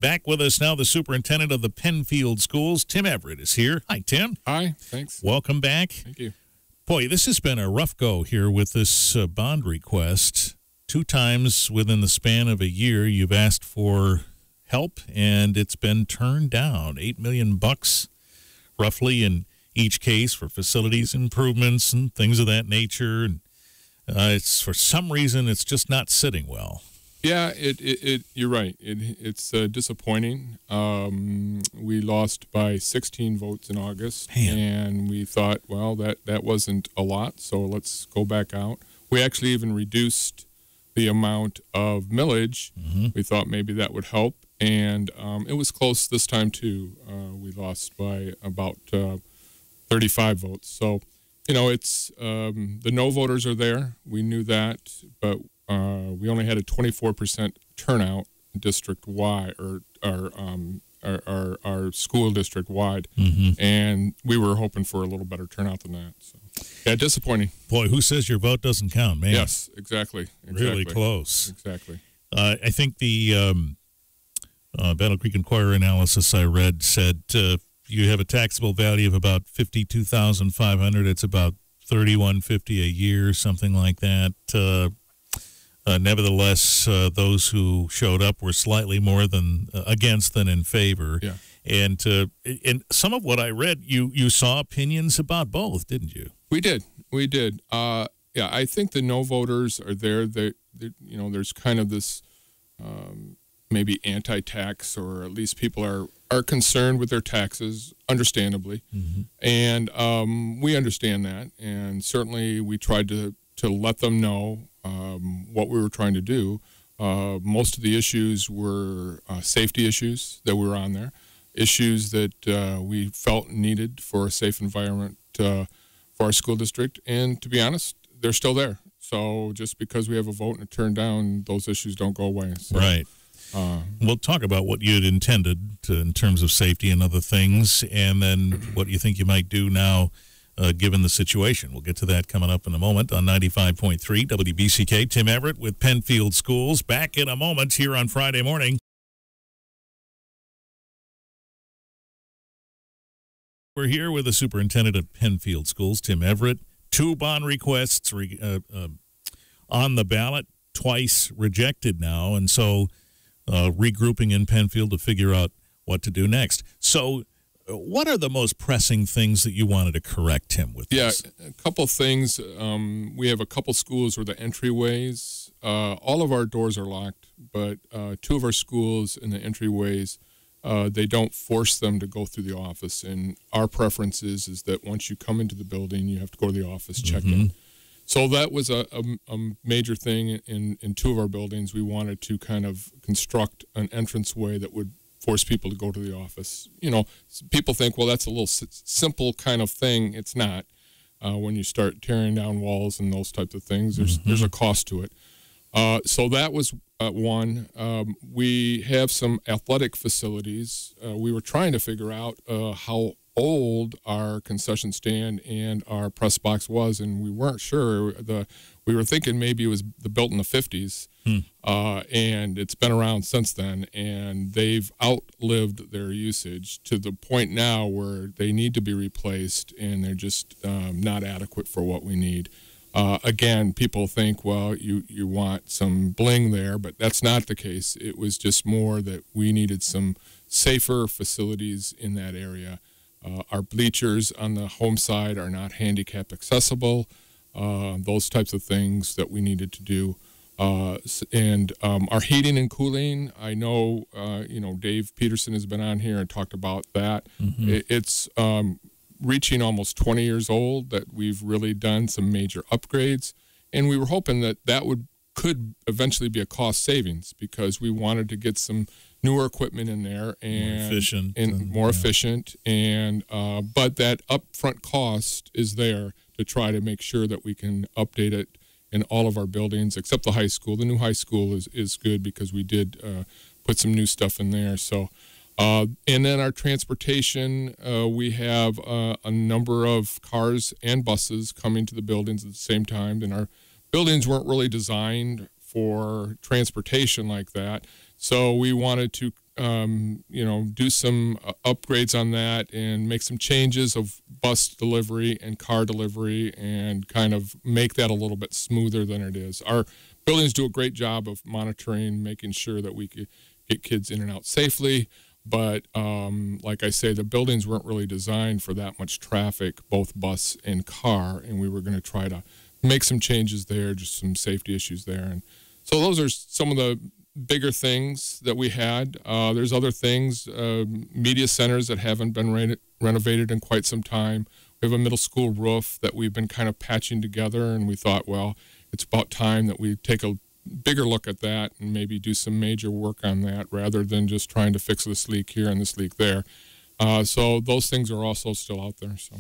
Back with us now, the superintendent of the Pennfield Schools, Tim Everett, is here. Hi, Tim. Hi, thanks. Welcome back. Thank you. Boy, this has been a rough go here with this bond request. 2 times within the span of a year, you've asked for help, and it's been turned down. $8 million roughly in each case for facilities improvements and things of that nature. And it's for some reason it's just not sitting well. Yeah, you're right. It's disappointing. We lost by 16 votes in August, and we thought, well, that wasn't a lot, so let's go back out. We actually even reduced the amount of millage. We thought maybe that would help, and it was close this time too. We lost by about 35 votes. So, it's the no voters are there. We knew that, but we only had a 24% turnout district-wide, or our school district-wide, and we were hoping for a little better turnout than that. So, yeah, disappointing. Boy, who says your vote doesn't count, man? Yes, exactly. Really close. Exactly. I think the Battle Creek Inquirer analysis I read said you have a taxable value of about $52,500. It's about $3,150 a year, something like that. Nevertheless, those who showed up were slightly more than against than in favor. Yeah. And some of what I read, you saw opinions about both, didn't you? We did. Yeah, I think the no voters are there. There's kind of this maybe anti-tax, or at least people are concerned with their taxes, understandably. And we understand that, and certainly we tried to let them know what we were trying to do. Most of the issues were safety issues that were on there, issues that we felt needed for a safe environment for our school district, and to be honest, they're still there. So just because we have a vote and a turn down, those issues don't go away. So, right. We'll talk about what you had intended in terms of safety and other things, and then what you think you might do now given the situation. We'll get to that coming up in a moment on 95.3 WBCK. Tim Everett with Pennfield Schools. Back in a moment here on Friday morning. We're here with the superintendent of Pennfield Schools, Tim Everett. 2 bond requests on the ballot, twice rejected now, and so regrouping in Pennfield to figure out what to do next. So what are the most pressing things that you wanted to correct, Tim, with this? Yeah, a couple things. We have a couple schools where the entryways, all of our doors are locked, but 2 of our schools in the entryways, they don't force them to go through the office. And our preference is that once you come into the building, you have to go to the office, check in. So that was a major thing in 2 of our buildings. We wanted to kind of construct an entranceway that would force people to go to the office. People think, well, that's a little simple kind of thing. It's not. When you start tearing down walls and those types of things, there's a cost to it. So that was one. We have some athletic facilities. We were trying to figure out how old our concession stand and our press box was, and we weren't sure. We were thinking maybe it was built in the 50s, and it's been around since then, and they've outlived their usage to the point now where they need to be replaced, and they're just not adequate for what we need. Again, people think, well, you want some bling there, but that's not the case. It was just more that we needed some safer facilities in that area. Our bleachers on the home side are not handicap accessible, those types of things that we needed to do. And our heating and cooling, I know, Dave Peterson has been on here and talked about that. It's reaching almost 20 years old that we've really done some major upgrades. And we were hoping that could eventually be a cost savings, because we wanted to get some newer equipment in there and more efficient, but that upfront cost is there to try to make sure that we can update it in all of our buildings except the high school. The new high school is good because we did put some new stuff in there. So and then our transportation, we have a number of cars and buses coming to the buildings at the same time, and our buildings weren't really designed for transportation like that. So we wanted to, do some upgrades on that and make some changes of bus delivery and car delivery and kind of make that a little bit smoother than it is. Our buildings do a great job of monitoring, making sure that we could get kids in and out safely. But like I say, the buildings weren't really designed for that much traffic, both bus and car, and we were going to try to make some changes there, just some safety issues there. And so those are some of the bigger things that we had. There's other things, media centers that haven't been renovated in quite some time. We have a middle school roof that we've been kind of patching together, and we thought, well, it's about time that we take a bigger look at that and maybe do some major work on that rather than just trying to fix this leak here and this leak there. So those things are also still out there. So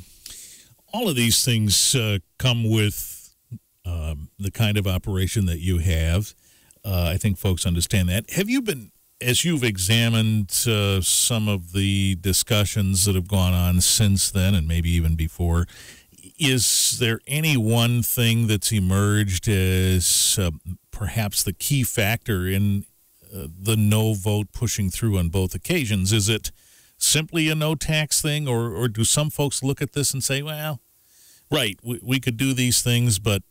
all of these things come with the kind of operation that you have. I think folks understand that. Have you been, as you've examined some of the discussions that have gone on since then and maybe even before, is there any one thing that's emerged as perhaps the key factor in the no vote pushing through on both occasions? Is it simply a no tax thing, or do some folks look at this and say, well, right, we could do these things, but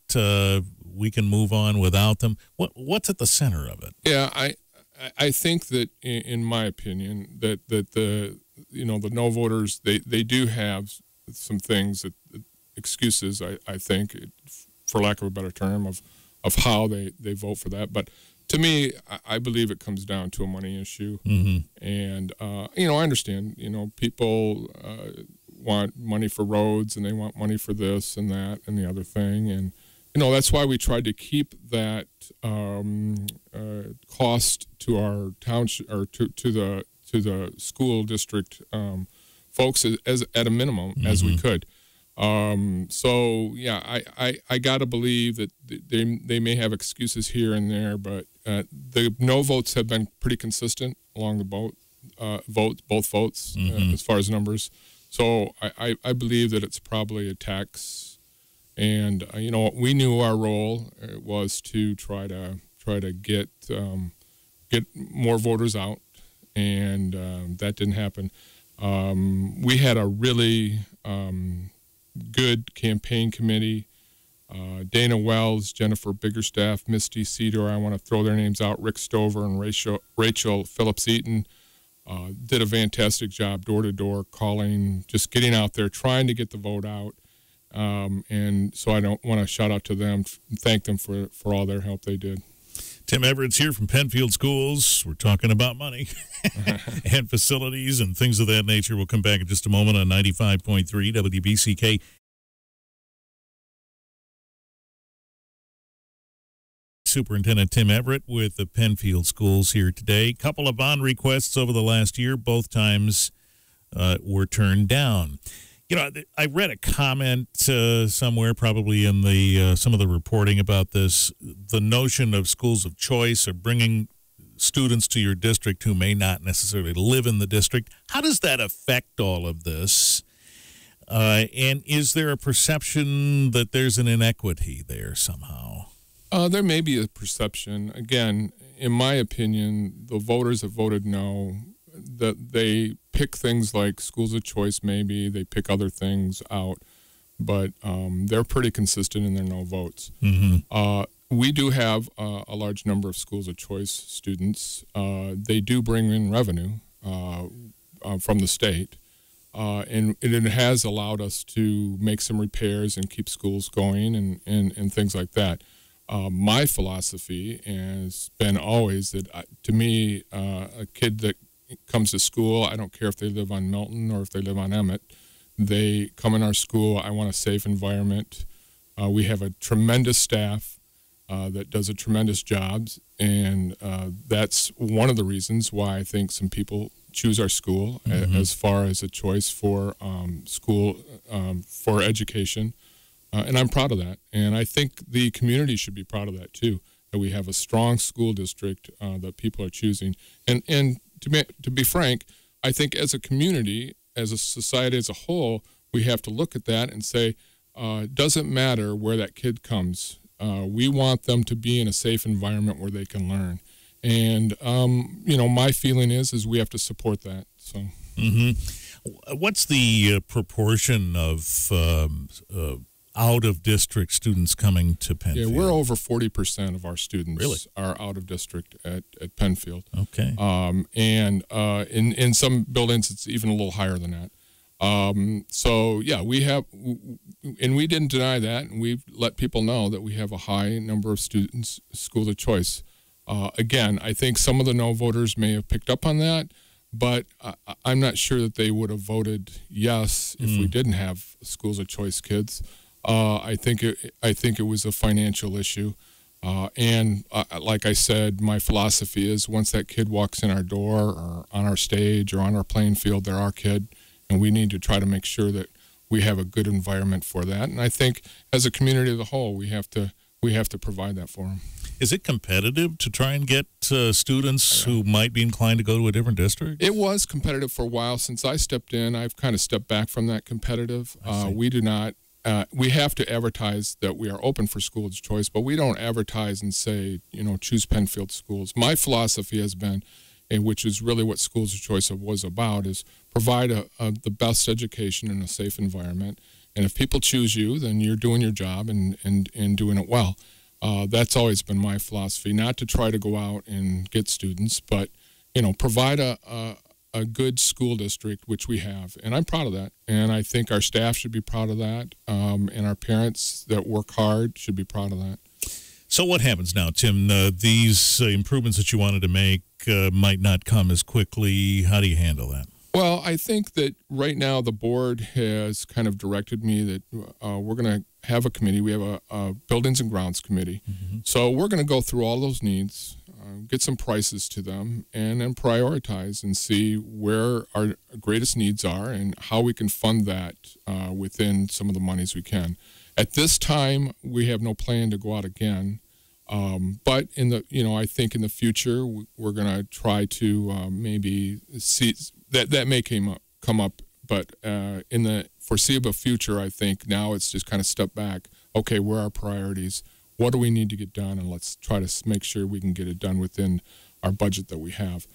we can move on without them? What's at the center of it? Yeah, I think that, in my opinion, that the no voters, they do have some things that excuses, I think, for lack of a better term, of how they vote for that. But to me, I believe it comes down to a money issue. Mm-hmm. And, I understand, people want money for roads and they want money for this and that and the other thing. And, that's why we tried to keep that cost to our township or to the school district folks as at a minimum as we could. So yeah, I got to believe that they may have excuses here and there, but the no votes have been pretty consistent along the both votes as far as numbers. So I believe that it's probably a tax. And we knew our role was to try to get more voters out, and that didn't happen. We had a really good campaign committee. Dana Wells, Jennifer Biggerstaff, Misty Cedar, I want to throw their names out, Rick Stover and Rachel Phillips-Eaton did a fantastic job door to door, calling, just getting out there, trying to get the vote out. And so I don't want to shout out to them, thank them for all their help they did. Tim Everett's here from Pennfield Schools. We're talking about money and facilities and things of that nature. We'll come back in just a moment on 95.3 WBCK. Superintendent Tim Everett with the Pennfield Schools here today. Couple of bond requests over the last year. Both times were turned down. I read a comment somewhere, probably in the some of the reporting about this, the notion of schools of choice or bringing students to your district who may not necessarily live in the district. How does that affect all of this? And is there a perception that there's an inequity there somehow? There may be a perception. Again, in my opinion, the voters have voted no. That they pick things like schools of choice, maybe they pick other things out, but they're pretty consistent in their no votes. Mm-hmm. We do have a large number of schools of choice students. They do bring in revenue from the state, and it has allowed us to make some repairs and keep schools going and things like that. My philosophy has been always that, to me, a kid that comes to school, I don't care if they live on Milton or if they live on Emmett, they come in our school. I want a safe environment. We have a tremendous staff that does a tremendous job, and that's one of the reasons why I think some people choose our school as far as a choice for school for education, and I'm proud of that. And I think the community should be proud of that too, that we have a strong school district that people are choosing. And to be frank, I think as a community, as a society as a whole, we have to look at that and say, it doesn't matter where that kid comes. We want them to be in a safe environment where they can learn. And my feeling is we have to support that. So. What's the proportion of out-of-district students coming to Pennfield? Yeah, we're over 40% of our students are out of district at Pennfield. Okay. And in some buildings, it's even a little higher than that. So, yeah, we have, and we didn't deny that, and we've let people know that we have a high number of students, school of choice. Again, I think some of the no voters may have picked up on that, but I'm not sure that they would have voted yes if we didn't have schools of choice kids. I think it was a financial issue, and like I said, my philosophy is once that kid walks in our door or on our stage or on our playing field, they're our kid, and we need to try to make sure that we have a good environment for that. And I think as a community as a whole, we have to provide that for them. Is it competitive to try and get students who might be inclined to go to a different district? It was competitive for a while. Since I stepped in, I've kind of stepped back from that competitive. We do not. We have to advertise that we are open for school choice, but we don't advertise and say, choose Pennfield schools. My philosophy has been, and which is really what schools of choice was about, is provide the best education in a safe environment. And if people choose you, then you're doing your job and doing it well. That's always been my philosophy, not to try to go out and get students, but, provide a good school district, which we have. And I'm proud of that. And I think our staff should be proud of that. And our parents that work hard should be proud of that. So what happens now, Tim? These improvements that you wanted to make might not come as quickly. How do you handle that? Well, I think that right now the board has kind of directed me that we're going to have a committee. We have a Buildings and Grounds Committee. So we're going to go through all those needs, get some prices to them, and then prioritize and see where our greatest needs are and how we can fund that within some of the monies we can. At this time, we have no plan to go out again. But I think in the future we're going to try to maybe see that may come up. But in the foreseeable future, I think now it's just kind of step back. Okay, where are our priorities? What do we need to get done? And let's try to make sure we can get it done within our budget that we have.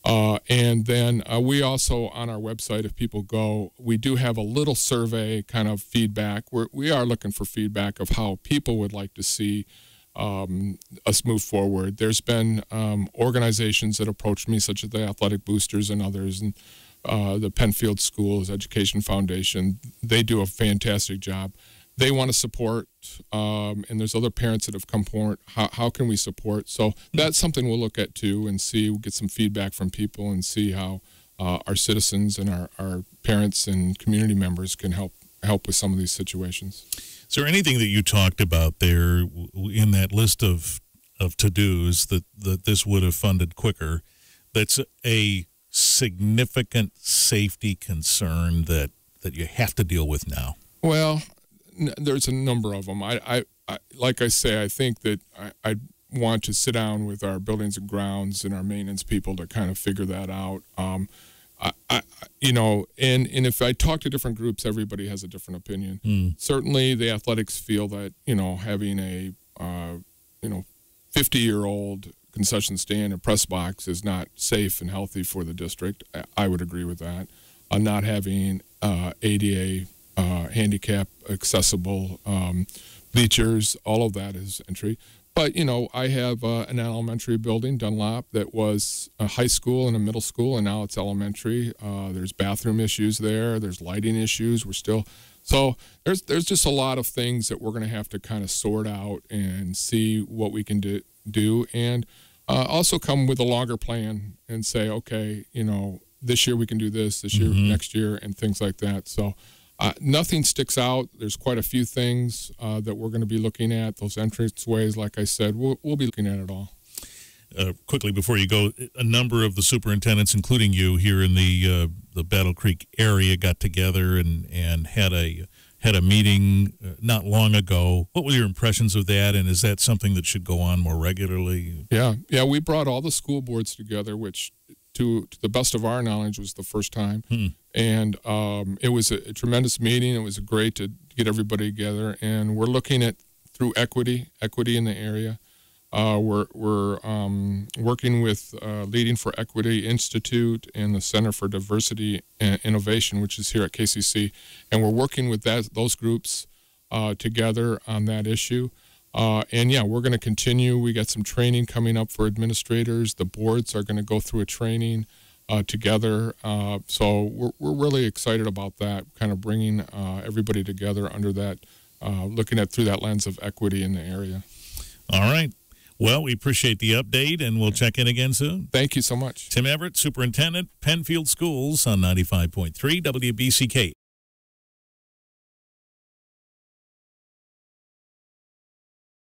And then we also, on our website, if people go, we do have a little survey kind of feedback. We are looking for feedback of how people would like to see us move forward. There's been organizations that approached me, such as the Athletic Boosters and others, and the Pennfield Schools Education Foundation. They do a fantastic job. They want to support, and there's other parents that have come forward. How can we support? So that's something we'll look at too, and see. We'll get some feedback from people and see how our citizens and our parents and community members can help with some of these situations. Is there anything that you talked about there in that list of to-dos that this would have funded quicker that's a significant safety concern that you have to deal with now? Well, there's a number of them. I like I say, I think that I want to sit down with our buildings and grounds and our maintenance people to kind of figure that out. And if I talk to different groups, everybody has a different opinion. Certainly the athletics feel that, having a, 50-year-old concession stand and press box is not safe and healthy for the district. I would agree with that. Not having ADA handicap accessible bleachers, all of that is entry. But, I have an elementary building, Dunlop, that was a high school and a middle school, and now it's elementary. There's bathroom issues there. There's lighting issues. So there's just a lot of things that we're going to have to kind of sort out and see what we can do. And also come with a longer plan and say, okay, this year we can do this year, next year, and things like that. So nothing sticks out. There's quite a few things that we're going to be looking at. Those entranceways, like I said, we'll be looking at it all. Quickly before you go, a number of the superintendents, including you here in the Battle Creek area, got together and had a meeting not long ago. What were your impressions of that, and is that something that should go on more regularly? Yeah, we brought all the school boards together, which to the best of our knowledge was the first time. And it was a tremendous meeting. It was great to get everybody together, and we're looking at through equity in the area. We're working with Leading for Equity Institute and the Center for Diversity and Innovation, which is here at KCC, and we're working with those groups together on that issue. And yeah, we're going to continue. We got some training coming up for administrators. The boards are going to go through a training together. So we're really excited about that, kind of bringing everybody together under that, looking at through that lens of equity in the area. All right. Well, we appreciate the update, and we'll check in again soon. Thank you so much. Tim Everett, Superintendent, Pennfield Schools on 95.3 WBCK.